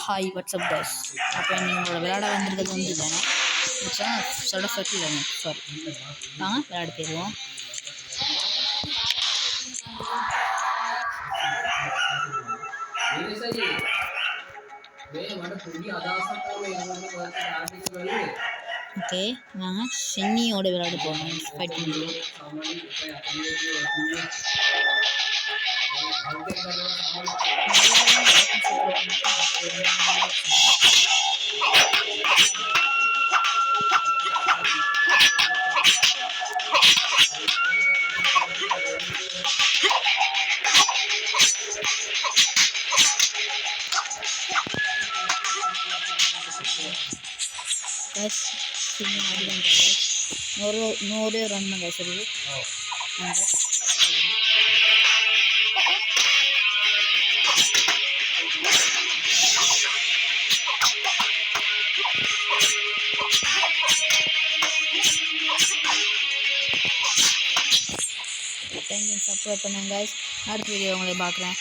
Hi what's up guys. அப்போ நீங்களோட விளையாட வந்திருக்கிறது வந்து தானே சொல்ல சர்க்கிள் தானே சாரி விளையாட போயிடுவோம். ஓகே நாங்கள் சென்னியோட விளையாட போகணும். ஃபைட் பண்ணுறோம். நூறு ரன் சரி தேங்க்யூ சப்போர்ட் பண்ணுங்க. அடுத்த வீடியோ உங்களை பார்க்குறேன்.